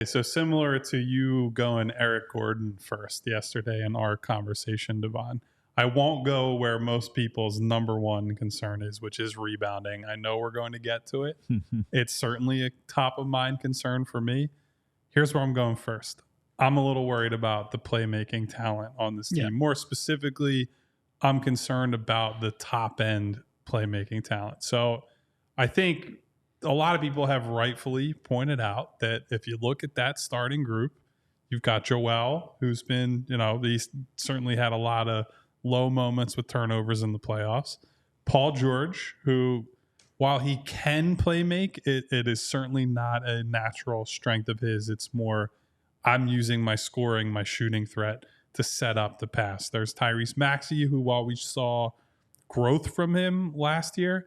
So similar to you going Eric Gordon first yesterday in our conversation, Devon, I won't go where most people's number one concern is, which is rebounding. I know we're going to get to it. It's certainly a top of mind concern for me. Here's where I'm going first. I'm a little worried about the playmaking talent on this team. Yeah. More specifically, I'm concerned about the top end playmaking talent. So I think a lot of people have rightfully pointed out that if you look at that starting group, you've got Joel, who's been, he's certainly had a lot of low moments with turnovers in the playoffs. Paul George, who, while he can play make, it is certainly not a natural strength of his. It's more, I'm using my scoring, my shooting threat to set up the pass. There's Tyrese Maxey, who, while we saw growth from him last year,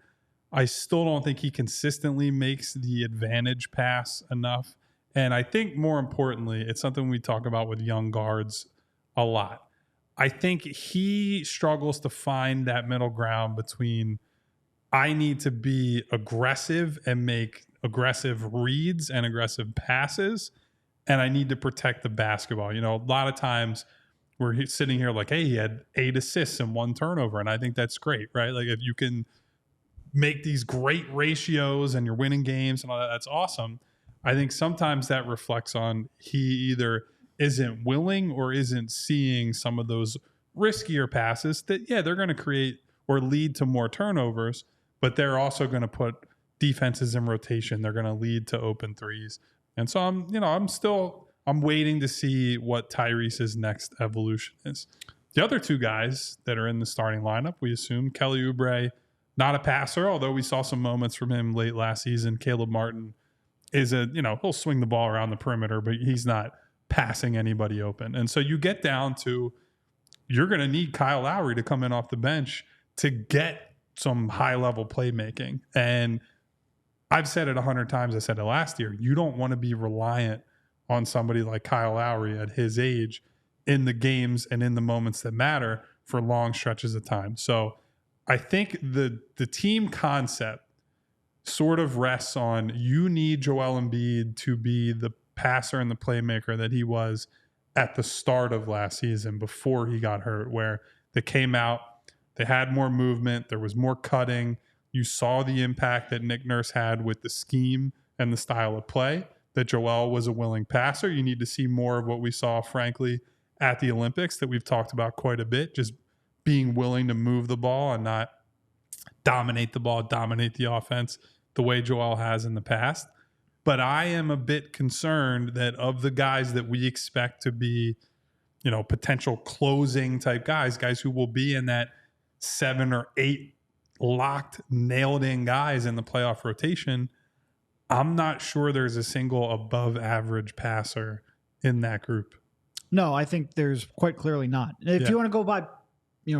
I still don't think he consistently makes the advantage pass enough. And I think more importantly, it's something we talk about with young guards a lot. I think he struggles to find that middle ground between I need to be aggressive and make aggressive reads and aggressive passes, and I need to protect the basketball. A lot of times we're sitting here like, hey, he had 8 assists and 1 turnover, and I think that's great, right? Like if you can make these great ratios and you're winning games and all that, that's awesome. I think sometimes that reflects on he either isn't willing or isn't seeing some of those riskier passes that, they're going to create or lead to more turnovers, but they're also going to put defenses in rotation. They're going to lead to open threes. And so I'm waiting to see what Tyrese's next evolution is. The other 2 guys that are in the starting lineup, we assume Kelly Oubre, not a passer, although we saw some moments from him late last season. Caleb Martin is he'll swing the ball around the perimeter, but he's not passing anybody open. And so you get down to, you're going to need Kyle Lowry to come in off the bench to get some high-level playmaking. And I've said it 100 times. I said it last year. You don't want to be reliant on somebody like Kyle Lowry at his age in the games and in the moments that matter for long stretches of time. So I think the team concept sort of rests on, you need Joel Embiid to be the passer and the playmaker that he was at the start of last season before he got hurt, where they came out, they had more movement, there was more cutting. You saw the impact that Nick Nurse had with the scheme and the style of play, that Joel was a willing passer. You need to see more of what we saw, frankly, at the Olympics that we've talked about quite a bit, just being willing to move the ball and not dominate the ball, dominate the offense the way Joel has in the past. But I am a bit concerned that of the guys that we expect to be, potential closing type guys who will be in that 7 or 8 locked, nailed in guys in the playoff rotation, I'm not sure there's a single above average passer in that group. No, I think there's quite clearly not. If you want to go by,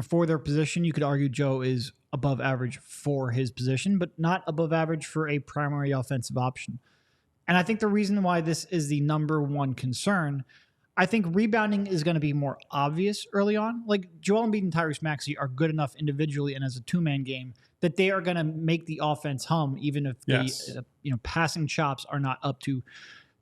for their position, you could argue Joe is above average for his position, but not above average for a primary offensive option. And I think the reason why this is the number one concern, I think rebounding is going to be more obvious early on. Like Joel Embiid and Tyrese Maxey are good enough individually and as a 2-man game that they are going to make the offense hum, even if the passing chops are not up to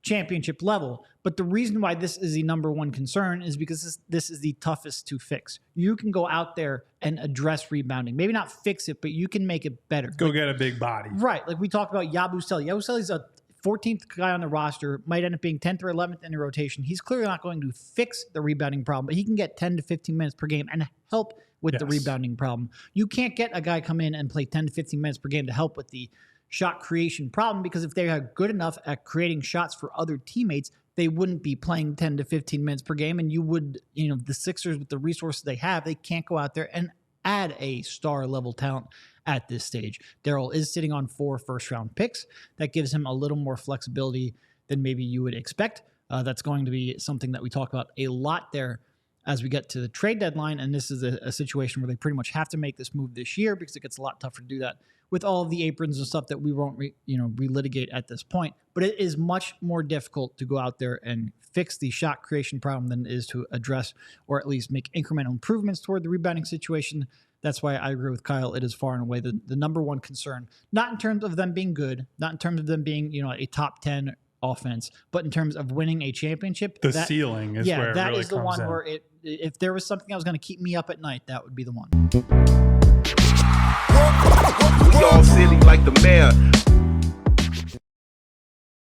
championship level. But the reason why this is the number one concern is because this is the toughest to fix. You can go out there and address rebounding. Maybe not fix it, but you can make it better. Go get a big body. Right. Like we talked about Yabusele. Yabusele's a 14th guy on the roster, might end up being 10th or 11th in the rotation. He's clearly not going to fix the rebounding problem, but he can get 10 to 15 minutes per game and help with the rebounding problem. You can't get a guy come in and play 10 to 15 minutes per game to help with the shot creation problem, because if they are good enough at creating shots for other teammates, they wouldn't be playing 10 to 15 minutes per game. And you would, the Sixers, with the resources they have, they can't go out there and add a star level talent at this stage. Daryl is sitting on 4 first-round picks. That gives him a little more flexibility than maybe you would expect. That's going to be something that we talk about a lot there as we get to the trade deadline. And this is a situation where they pretty much have to make this move this year, because it gets a lot tougher to do that with all of the aprons and stuff that we won't relitigate at this point. But it is much more difficult to go out there and fix the shot creation problem than it is to address, or at least make incremental improvements toward the rebounding situation. That's why I agree with Kyle. It is far and away the number one concern, not in terms of them being good, not in terms of them being, a top 10 offense. But in terms of winning a championship, the ceiling is where it that really is the comes one in. where if there was something that was going to keep me up at night, that would be the one. We all silly like the mayor.